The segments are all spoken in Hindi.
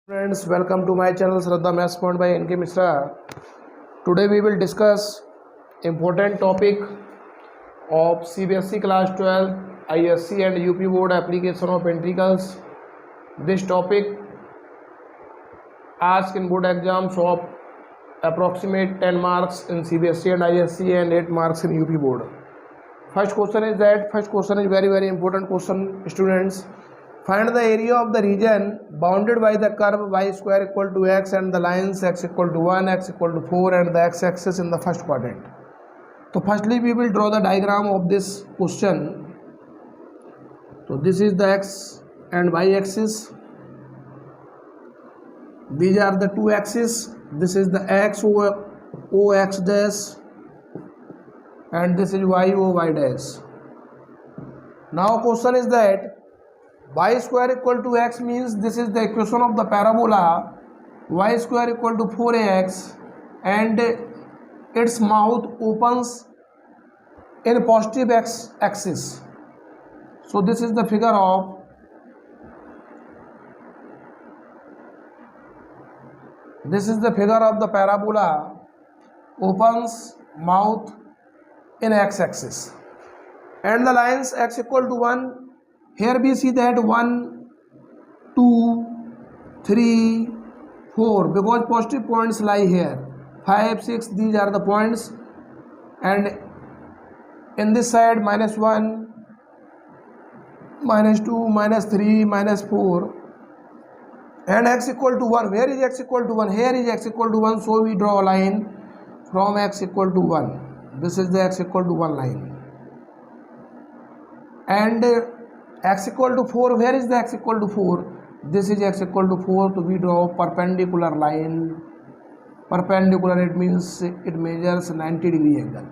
Friends, welcome to my channel Shraddha Maths Point by NK Mishra. Today we will discuss important topic of CBSE class 12, ISC and UP board application of integrals. This topic asked in board exams of approximate 10 marks in CBSE and ISC and 8 marks in UP board. First question is very important question, students. Find the area of the region bounded by the curve y square equal to x and the lines x equal to 1, x equal to 4 and the x-axis in the first quadrant. So firstly we will draw the diagram of this question. So this is the x and y axis. These are the two axes. This is the x o x dash and this is y o y dash. Now question is that y square equal to x means this is the equation of the parabola y square equal to 4ax and its mouth opens in positive x axis. So this is the figure of the parabola opens mouth in x axis and the lines x equal to 1. Here we see that 1, 2, 3, 4 because positive points lie here. 5, 6 these are the points and in this side -1, -2, -3, -4 and x equal to 1. Where is x equal to 1? Here is x equal to 1, so we draw a line from x equal to 1. This is the x equal to 1 line and x equal to 4. Where is the x equal to 4? This is x equal to 4, so we draw perpendicular line. Perpendicular, it means it measures 90-degree angle.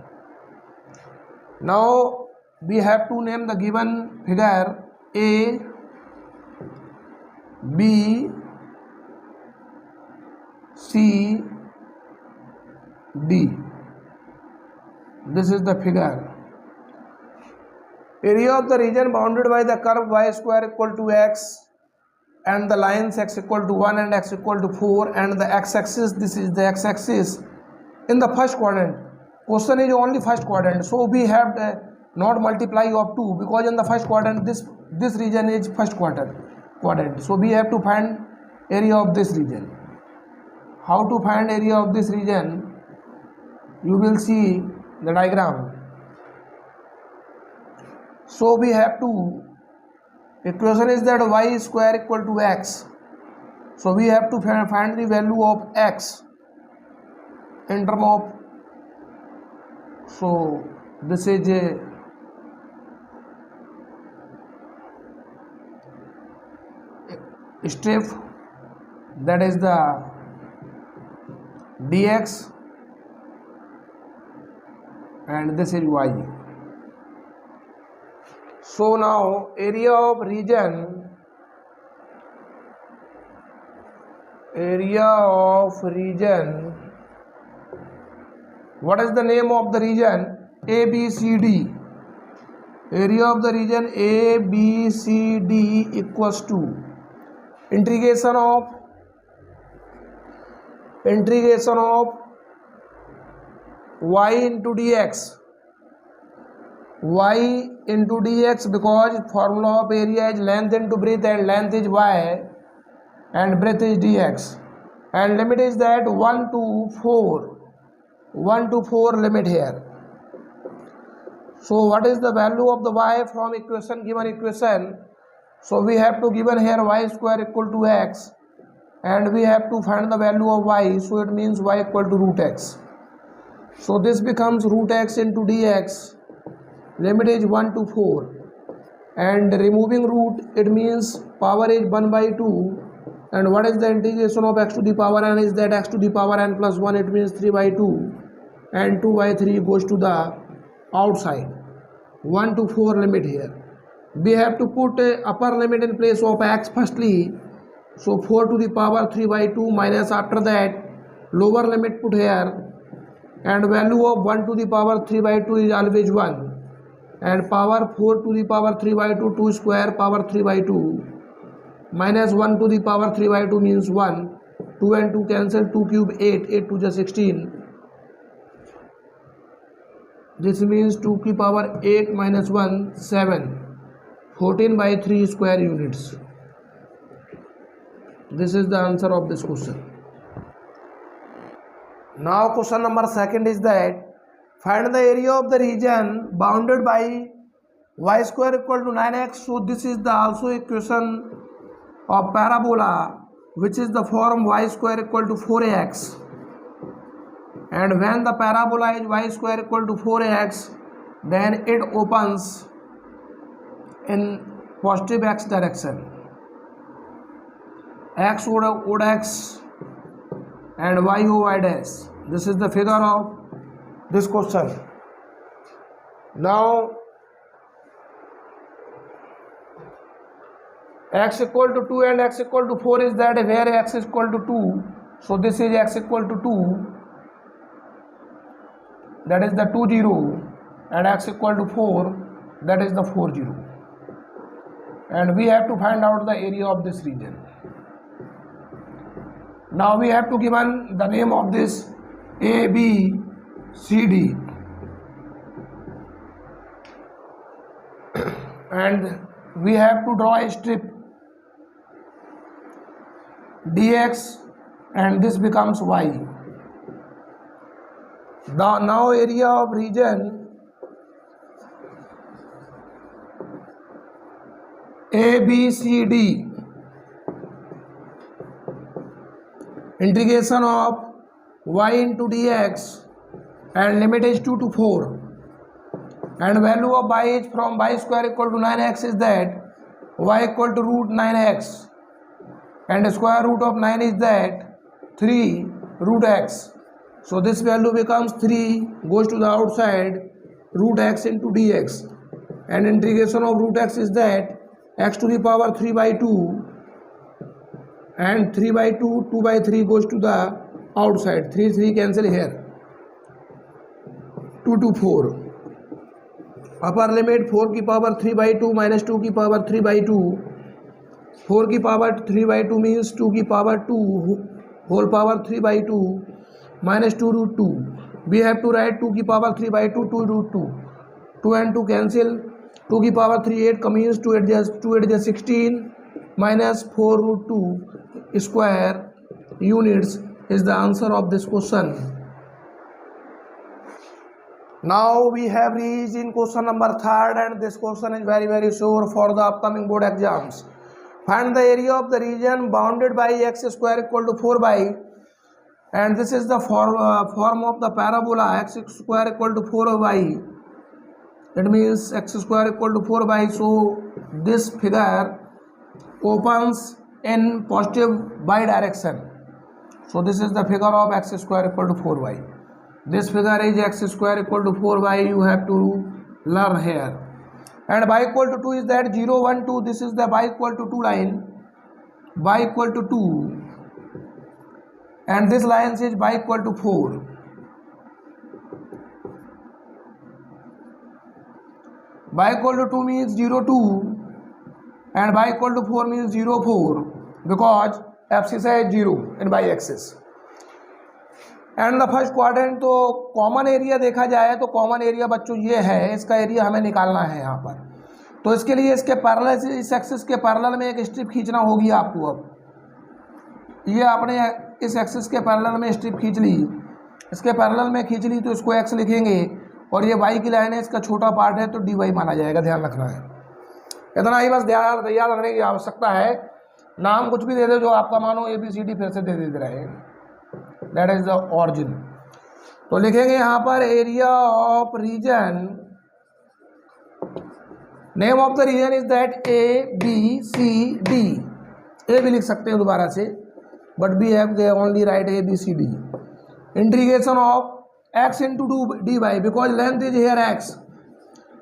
Now we have to name the given figure A, B, C, D. This is the figure. Area of the region bounded by the curve y square equal to x and the lines x equal to 1 and x equal to 4 and the x-axis, this is the x-axis in the first quadrant. Question is only first quadrant, so we have not multiply of 2 because in the first quadrant this region is first quadrant. So we have to find area of this region. How to find area of this region? You will see the diagram. So we have to, equation is that y square equal to x. So we have to find the value of x in term of, so this is a step, that is the dx and this is y. So now area of region, what is the name of the region? ABCD. Area of the region ABCD equals to integration of y into dx. Y into dx because formula of area is length into breadth and length is y and breadth is dx and limit is that 1 to 4 limit here. So what is the value of the y from given equation? So we have to given here y square equal to x and we have to find the value of y, so it means y equal to root x. So this becomes root x into dx. Limit is 1 to 4 and removing root, it means power is 1 by 2 and what is the integration of x to the power n is that x to the power n plus 1, it means 3 by 2 and 2 by 3 goes to the outside. 1 to 4 limit here. We have to put a upper limit in place of x firstly, so 4 to the power 3 by 2 minus after that lower limit put here and value of 1 to the power 3 by 2 is always 1 and power 4 to the power 3 by 2, 2 square power 3 by 2 minus 1 to the power 3 by 2 means 1. 2 and 2 cancel, 2 cube 8, 8 to the 16. This means 2 की power 8 minus 1 7. 14 by 3 square units. This is the answer of this question. Now question number second is that find the area of the region bounded by y square equal to 9x. So this is the also equation of parabola which is the form y square equal to 4ax, and when the parabola is y square equal to 4ax, then it opens in positive x direction. X would x and y y dash. This is the figure of this question. Now x equal to 2 and x equal to 4 is that where x is equal to 2. So this is x equal to 2, that is the 2 0, and x equal to 4, that is the 4 0, and we have to find out the area of this region. Now we have to given the name of this A, B, C, D, and we have to draw a strip dx, and this becomes y. The now area of region A, B, C, D, integration of y into dx, and limit is 2 to 4, and value of y is from y square equal to 9x is that y equal to root 9x, and square root of 9 is that 3 root x. So this value becomes 3 goes to the outside, root x into dx, and integration of root x is that x to the power 3 by 2, and 3 by 2, 2 by 3 goes to the outside, 3 cancel here, 2 to 4. Upper limit 4 की power 3 by 2 minus 2 की power 3 by 2. 4 की power 3 by 2 means 2 की power 2 whole power 3 by 2 minus 2 root 2. We have to write 2 की power 3 by 2, 2 root 2. 2 and 2 cancel, 2 की power 3 8 means 2 8 is 16 minus 4 root 2 square units is the answer of this question. Now we have reached in question number 3rd, and this question is very sure for the upcoming board exams. Find the area of the region bounded by x square equal to 4 by, and this is the form of the parabola x square equal to 4 by. It means x square equal to 4 by. So this figure opens in positive y direction. So this is the figure of x square equal to 4y. This figure is x square equal to 4y. You have to learn here. And y equal to 2 is that 0 1 2. This is the y equal to 2 line. Y equal to 2, and this line says y equal to 4. Y equal to 2 means 0 2, and y equal to 4 means 0 4, because axis है 0 in y axis. And the first quadrant, तो कॉमन एरिया देखा जाए तो कॉमन एरिया बच्चों ये है, इसका एरिया हमें निकालना है यहाँ पर। तो इसके लिए इसके पैरेलल, इस एक्सिस के पैरेलल में एक स्ट्रिप खींचना होगी आपको। अब ये आपने इस एक्सिस के पैरेलल में स्ट्रिप खींच ली, इसके पैरेलल में खींच ली तो इसको एक्स लिखेंगे, और ये वाई की लाइन है, इसका छोटा पार्ट है तो डी वाई माना जाएगा। ध्यान रखना है, इतना ही बस ध्यान याद रखने की आवश्यकता है। नाम कुछ भी दे दो जो आपका मानो ए बी सी डी, फिर से दे रहे हैं, दैट इज द ऑरिजिन। तो लिखेंगे यहाँ पर area of region, name of the region is that A B C D. A भी लिख सकते हैं दोबारा से, but we have only write A B C D. Integration of x into 2 dy, because length is here x,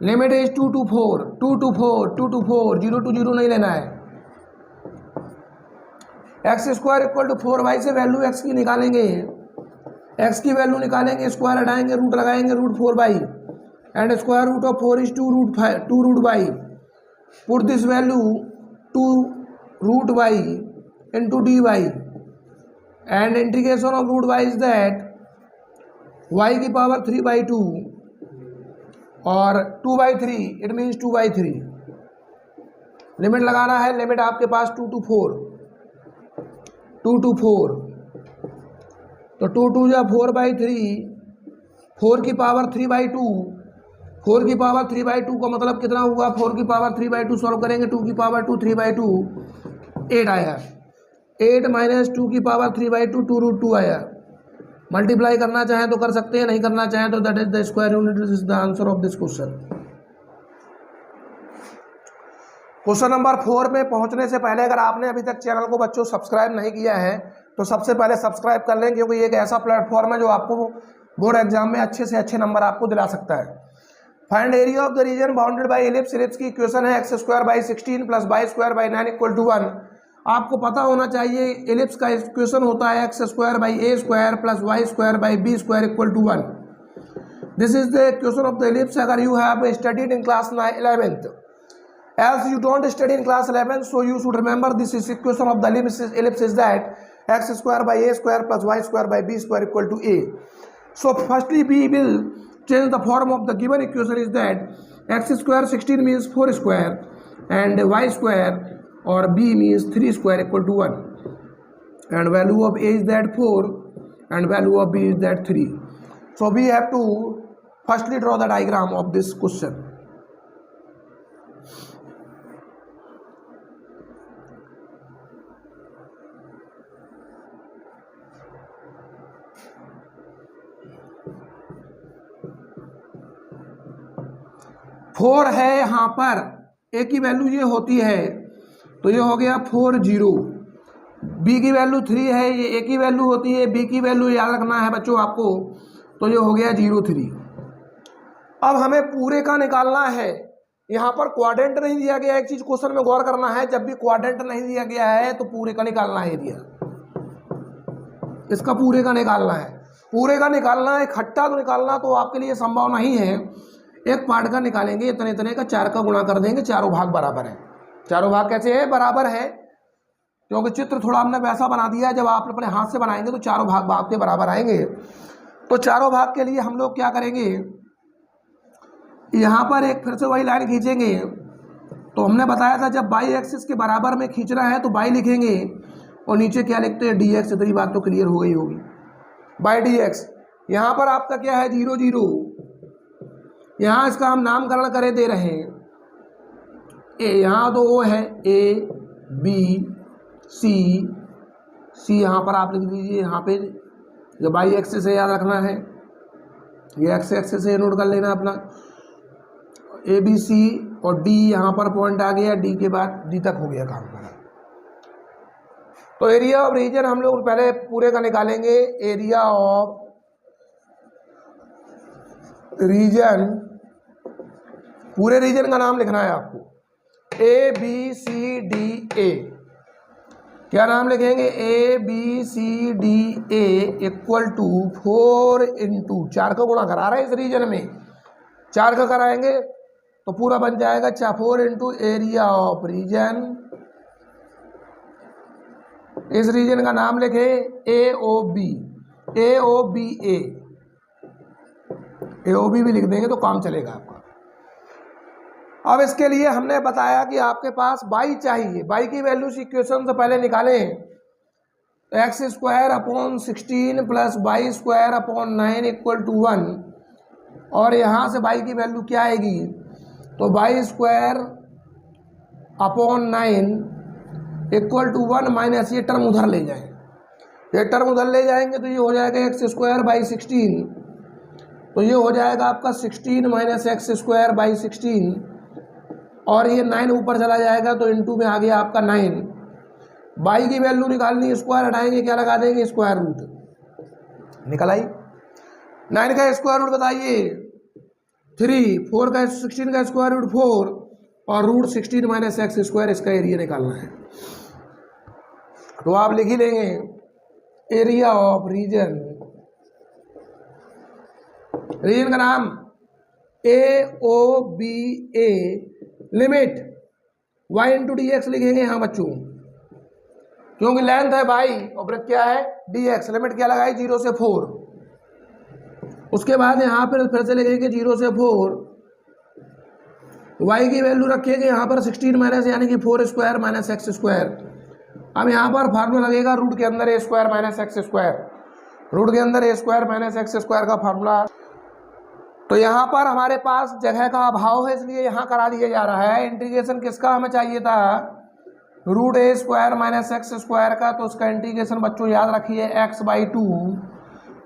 limit is 2 to 4, 2 to 4, 2 to 4, 0 to 0 नहीं लेना है। X square equal to 4y से वैल्यू x की निकालेंगे, x की वैल्यू निकालेंगे, स्क्वायर हटाएंगे, रूट लगाएंगे, root 4y, and square root of 4 is 2 root 5, 2 root y। Put this value 2 root Y into D Y, and integration of root Y is that Y की पावर 3/2 और 2/3, इट मीन्स 2/3। लिमिट लगाना है, लिमिट आपके पास 2 to 4, 2 to 4, तो 2 2 या 4/3, 4 की पावर 3/2, 4 की पावर 3/2 का मतलब कितना हुआ, 4 की पावर 3/2 सॉल्व करेंगे, 2 की पावर 2 3/2 8 आया, 8 माइनस 2 की पावर 3/2 2√2 आया। मल्टीप्लाई करना चाहें तो कर सकते हैं, नहीं करना चाहें तो that is the square unit, is the answer of this question. Question number 4 में पहुंचने से पहले अगर आपने अभी तक चैनल को बच्चों सब्सक्राइब नहीं किया है तो सबसे पहले सब्सक्राइब कर लें, क्योंकि ये एक ऐसा प्लेटफॉर्म है जो आपको बोर्ड एग्जाम में अच्छे से अच्छे नंबर आपको दिला सकता है। Find area of the reason bounded by ellipse. Ellipse की इक्वेशन है x² / 16 + y² / 9 = 1। आपको पता होना चाहिए एलिप्स का इक्वेशन होता है x² / a² + y² / b² = 1। This is the equation of the ellipse अगर you have studied in class 11th। As you don't study in class 11, so you should remember this is equation of the ellipse is that x² / a² + y² / b² = a. So firstly we will change the form of the given equation is that x² 16 means 4 square and y² or b means 3 square = 1, and value of a is that 4 and value of b is that 3. So we have to firstly draw the diagram of this question. Four है यहाँ पर, ए की वैल्यू ये होती है तो ये हो गया 4 0, बी की वैल्यू 3 है, ये ए की वैल्यू होती है, बी की वैल्यू याद रखना है बच्चों आपको, तो ये हो गया 0 3। अब हमें पूरे का निकालना है, यहाँ पर क्वाड्रेंट नहीं दिया गया। एक चीज क्वेश्चन में गौर करना है, जब भी क्वाड्रेंट नहीं दिया गया है तो पूरे का निकालना है एरिया, इसका पूरे का निकालना है, पूरे का निकालना है। इकट्ठा तो निकालना तो आपके लिए संभव नहीं है, एक पार्ट का निकालेंगे, इतने इतने का 4 का गुणा कर देंगे, चारों भाग बराबर है। चारों भाग कैसे है, बराबर है, क्योंकि चित्र थोड़ा हमने वैसा बना दिया है, जब आप अपने हाथ से बनाएंगे तो चारों भाग के बराबर आएंगे। तो चारों भाग के लिए हम लोग क्या करेंगे, यहाँ पर एक फिर से वही लाइन खींचेंगे। तो हमने बताया था जब बाई एक्सिस के बराबर में खींचना है तो बाई लिखेंगे और नीचे क्या लिखते हैं, डी एक्स। इतनी बात तो क्लियर हो गई होगी, बाई डी एक्स। यहाँ पर आपका क्या है, 0 0, यहाँ इसका हम नामकरण करे दे रहे हैं ए, यहाँ तो ओ है, ए बी सी, सी यहाँ पर आप लिख दीजिए। यहाँ पे जो बाई एक्सिस से याद रखना है, ये एक्स एक्सिस से नोट कर लेना अपना, ए बी सी, और डी यहाँ पर पॉइंट आ गया, डी के बाद डी तक हो गया काम करा। तो एरिया ऑफ रीजन हम लोग पहले पूरे का निकालेंगे। एरिया ऑफ रीजन, पूरे रीजन का नाम लिखना है आपको, ए बी सी डी ए। क्या नाम लिखेंगे, ए बी सी डी ए = 4 × 4 का गुणा करा रहे हैं इस रीजन में, 4 का कराएंगे तो पूरा बन जाएगा 4 × एरिया ऑफ रीजन। इस रीजन का नाम लिखे ए ओ बी, ए ओ बी ए, ए ओ बी भी लिख देंगे तो काम चलेगा आपका। अब इसके लिए हमने बताया कि आपके पास बाई चाहिए, बाई की वैल्यू इक्वेशन से पहले निकालें, x² / 16 + y² / 9 = 1, और यहाँ से बाई की वैल्यू क्या आएगी, तो y² / 9 = 1 माइनस ये टर्म उधर ले जाएं, ये टर्म उधर ले जाएंगे तो ये हो जाएगा x² / 16, तो ये हो जाएगा आपका 16 - x² / 16, और ये 9 ऊपर चला जाएगा तो इनटू में आ गया आपका 9। बाई की वैल्यू निकालनी, स्क्वायर हटाएंगे, क्या लगा देंगे, स्क्वायर रूट निकल आई। 9 का स्क्वायर रूट बताइए 3, 4 का 16 का स्क्वायर रूट 4, और रूट 16 - x², इसका एरिया निकालना है। तो आप लिख ही लेंगे एरिया ऑफ रीजन, रीजन का नाम ए ओ बी ए, लिमिट y × dx लिखेंगे यहाँ बच्चों, क्योंकि लेंथ है बाई और ब्रेथ क्या है dx। लिमिट क्या लगाई 0 से 4। उसके बाद यहाँ पर फिर से लिखेंगे 0 से 4, y की वैल्यू रखेंगे यहाँ पर 16 माइनस यानी कि 4 स्क्वायर माइनस एक्स स्क्वायर। अब यहाँ पर फार्मूला लगेगा रूट के अंदर A square minus X square. Root के अंदर A square minus X square का फार्मूला। तो यहाँ पर हमारे पास जगह का अभाव है इसलिए यहाँ करा दिया जा रहा है। इंटीग्रेशन किसका हमें चाहिए था, root A square minus X square का। तो उसका इंटीग्रेशन बच्चों याद रखिए x/2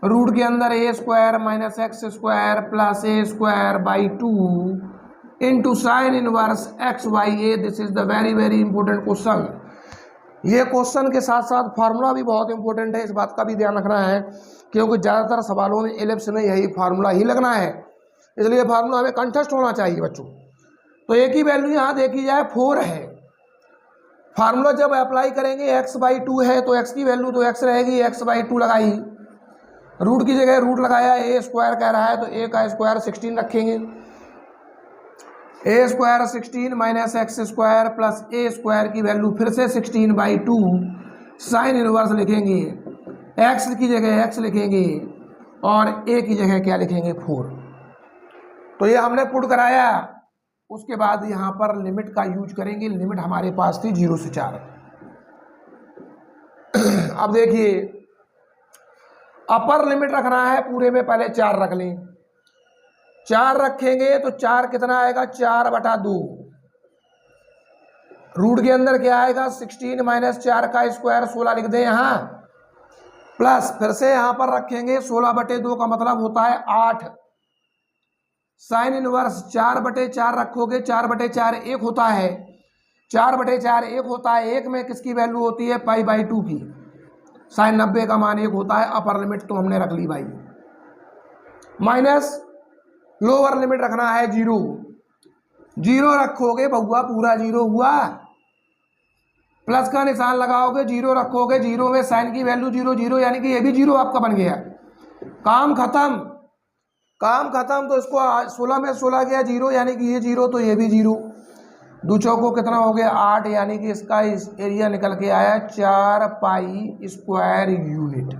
रूट के अंदर A square minus X square plus A square by 2 into sine inverse x/a। This is the very very important question. ये क्वेश्चन के साथ साथ फार्मूला भी बहुत इंपॉर्टेंट है, इस बात का भी ध्यान रखना है क्योंकि ज़्यादातर सवालों में एलिप्स में यही फार्मूला ही लगना है, इसलिए फार्मूला हमें कंठस्थ होना चाहिए बच्चों। तो एक ही वैल्यू यहाँ देखी जाए 4 है। फार्मूला जब अप्लाई करेंगे x/2 है तो x की वैल्यू तो x रहेगी, x/2 लगाई, रूट की जगह रूट लगाया, ए स्क्वायर कह रहा है तो a का स्क्वायर 16 रखेंगे, A square 16 minus X square plus A square की वैल्यू फिर से 16/2 साइन इनवर्स लिखेंगे, x की जगह x लिखेंगे और a की जगह क्या लिखेंगे 4। तो ये हमने पुट कराया। उसके बाद यहाँ पर लिमिट का यूज करेंगे। लिमिट हमारे पास थी 0 से 4। अब देखिए अपर लिमिट रखना है, पूरे में पहले 4 रख लें। 4 रखेंगे तो 4 कितना आएगा 4/2। रूट के अंदर क्या आएगा 16 माइनस 4 का स्क्वायर 16 लिख दें यहाँ, प्लस फिर से यहाँ पर रखेंगे 16/2 का मतलब होता है 8। साइन इनवर्स 4/4 रखोगे, 4/4 1 होता है, 4/4 1 होता है। 1 में किसकी वैल्यू होती है π/2 की। साइन 90 का मान 1 होता है। अपर लिमिट तो हमने रख ली भाई, माइनस लोअर लिमिट रखना है 0। 0 रखोगे बहुआ पूरा 0 हुआ, प्लस का निशान लगाओगे 0 रखोगे, 0 में साइन की वैल्यू 0 0 यानी कि ये भी 0 आपका बन गया। काम खत्म, काम खत्म। तो इसको 16 में 16 गया 0 यानी कि ये 0 तो ये भी 0। दो चौको कितना हो गया 8 यानी कि इसका इस एरिया निकल के आया 4 पाई स्क्वायर यूनिट।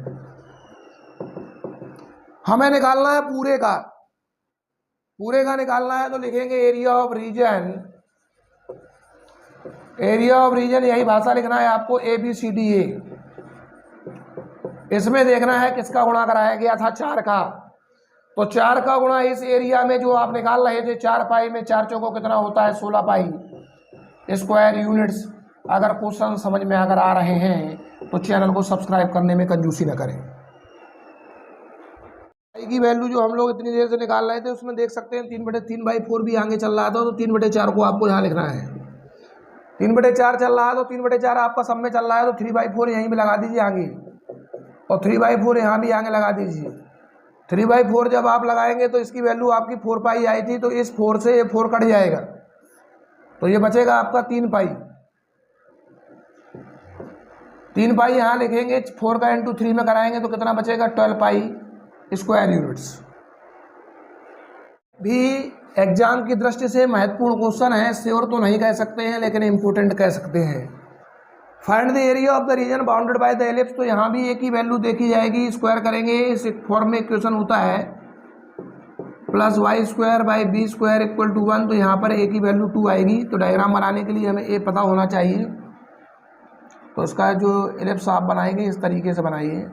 हमें निकालना है पूरे का, पूरे का निकालना है तो लिखेंगे area of region. Area of region यही भाषा लिखना है आपको ABCDA। इसमें देखना है किसका गुणा कराया गया था 4 का। तो 4 का गुणा इस एरिया में जो आप निकाल रहे थे 4 पाई में 4 चौको कितना होता है 16 पाई स्क्वायर यूनिट्स। अगर क्वेश्चन समझ में अगर आ रहे हैं तो चैनल को सब्सक्राइब करने में कंजूसी न करें। पाई की वैल्यू जो हम लोग इतनी देर से निकाल रहे थे उसमें देख सकते हैं 3/4 भी आगे चल रहा था, तो 3/4 को आपको यहाँ लिखना है। 3/4 चल रहा है तो 3/4 आपका सब में चल रहा है तो 3/4 यहीं पे लगा दीजिए आगे, और 3/4 यहाँ भी आगे लगा दीजिए। 3/4 जब आप लगाएंगे तो इसकी वैल्यू आपकी 4 पाई आई थी, तो इस 4 से ये 4 कट जाएगा तो ये बचेगा आपका 3 पाई। 3 पाई यहाँ लिखेंगे, 4 का इंटू 3 में कराएंगे तो कितना बचेगा 12 पाई स्क्वायर यूनिट्स। भी एग्जाम की दृष्टि से महत्वपूर्ण क्वेश्चन है, श्योर तो नहीं कह सकते हैं लेकिन इम्पोर्टेंट कह सकते हैं। Find the area of the reason bounded by the ellipse. तो यहाँ भी एक ही वैल्यू देखी जाएगी, स्क्वायर करेंगे। इस फॉर्म में इक्वेशन होता है plus Y square by B square equal to 1। तो यहाँ पर ए की वैल्यू 2 आएगी। तो डायग्राम बनाने के लिए हमें ए पता होना चाहिए। तो इसका जो एलिप्स आप बनाएंगे इस तरीके से बनाइए,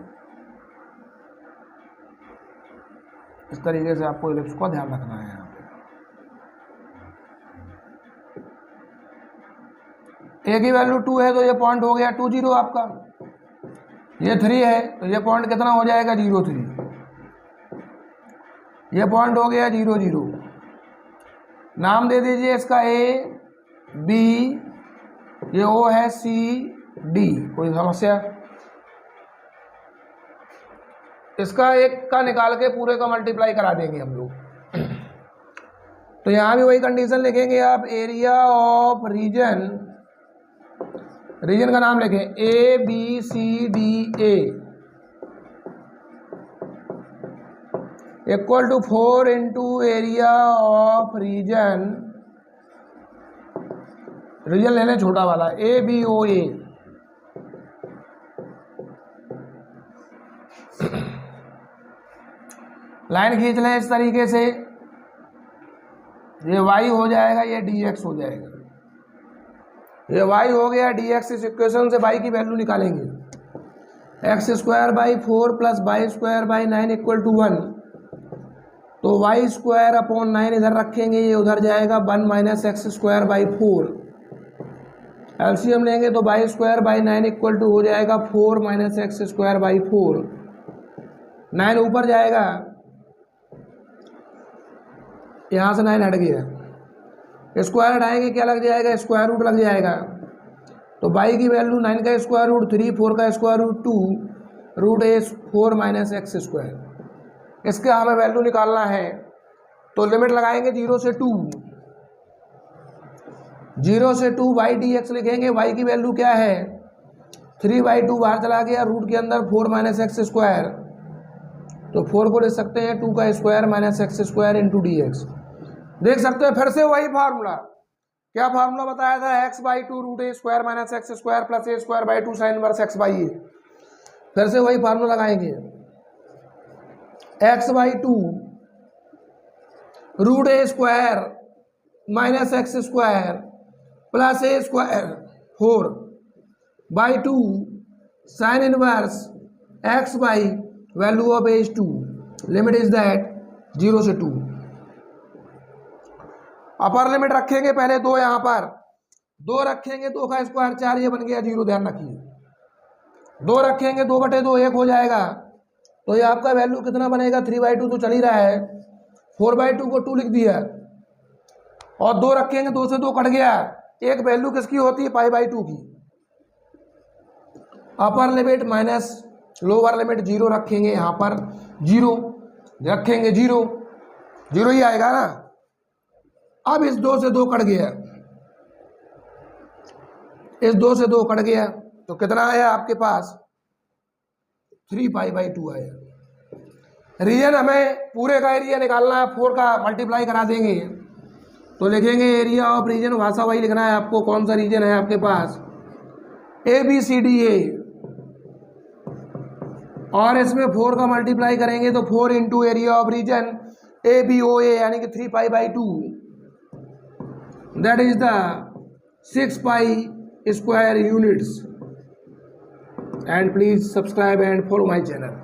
इस तरीके से आपको एलिप्स को ध्यान रखना है। यहाँ पे ए की वैल्यू 2 है तो ये पॉइंट हो गया 2 0 आपका। ये 3 है तो ये पॉइंट कितना हो जाएगा 0 3। ये पॉइंट हो गया 0 0। नाम दे दीजिए इसका A B, ये O है C D। कोई समस्या? इसका एक का निकाल के पूरे का मल्टीप्लाई करा देंगे हम लोग। तो यहाँ भी वही कंडीशन लिखेंगे आप, एरिया ऑफ रीजन, रीजन का नाम लिखें ABCDA equal to 4 into area of region. Region लेने छोटा वाला ABOA लाइन खींच लें इस तरीके से, ये y हो जाएगा, ये dx हो जाएगा। ये y हो गया, dx इस इक्वेशन से y की वैल्यू निकालेंगे। x square by 4 plus y square by 9 equal to 1, तो y स्क्वायर अपॉन 9 इधर रखेंगे, ये उधर जाएगा 1 minus X square by 4। LCM लेंगे तो y square by 9 equal to हो जाएगा 4 माइनस एक्स स्क्वायर बाई 4। 9 ऊपर जाएगा, यहाँ से 9 हट गया, स्क्वायर हटाएंगे क्या लग जाएगा, स्क्वायर रूट लग जाएगा। तो y की वैल्यू 9 का स्क्वायर रूट 3, 4 का स्क्वायर रूट 2, रूट ए 4 माइनस एक्स स्क्वायर। इसके हमें वैल्यू निकालना है, तो लिमिट लगाएंगे 0 से 2, 0 से 2 y dx लिखेंगे। y की वैल्यू क्या है, 3/2 बाहर चला गया, रूट के अंदर 4 माइनस एक्स स्क्वायर, तो 4 को लिख सकते हैं 2 का square minus X square into D x. देख सकते हैं फिर से वही फार्मूला, क्या फार्मूला बताया था, x/2 root A square minus X square plus A square by 2 sine inverse x by A. फिर से वही फार्मूला लगाएंगे, x/2 root A square minus X square plus A square 4 by 2 sine inverse x by value of A is 2, limit is that 0 से 2। अपर लिमिट रखेंगे पहले 2, यहाँ पर 2 रखेंगे, 2 का स्क्वायर 4, ये बन गया 0, ध्यान रखिए। 2 रखेंगे 2/2 1 हो जाएगा, तो ये आपका वैल्यू कितना बनेगा, 3/2 तो चल ही रहा है, 4/2 को 2 लिख दिया, और 2 रखेंगे, 2 से 2 कट गया, एक वैल्यू किसकी होती है, π/2 की। Upper limit minus lower limit 0 रखेंगे, यहाँ पर 0 रखेंगे, 0 ही आएगा ना। अब इस 2 से 2 कट गया, इस 2 से 2 कट गया, तो कितना आया आपके पास, 3π/2 आया। रीजन हमें पूरे का एरिया निकालना है, 4 का मल्टीप्लाई करा देंगे, तो लिखेंगे एरिया ऑफ रीजन, भाषा वही लिखना है आपको, कौन सा रीजन है आपके पास, ABCDA, और इसमें 4 का मल्टीप्लाई करेंगे तो 4 into area of region ABOA, यानी कि 3π/2, that is the 6π square units। And please subscribe and follow my channel.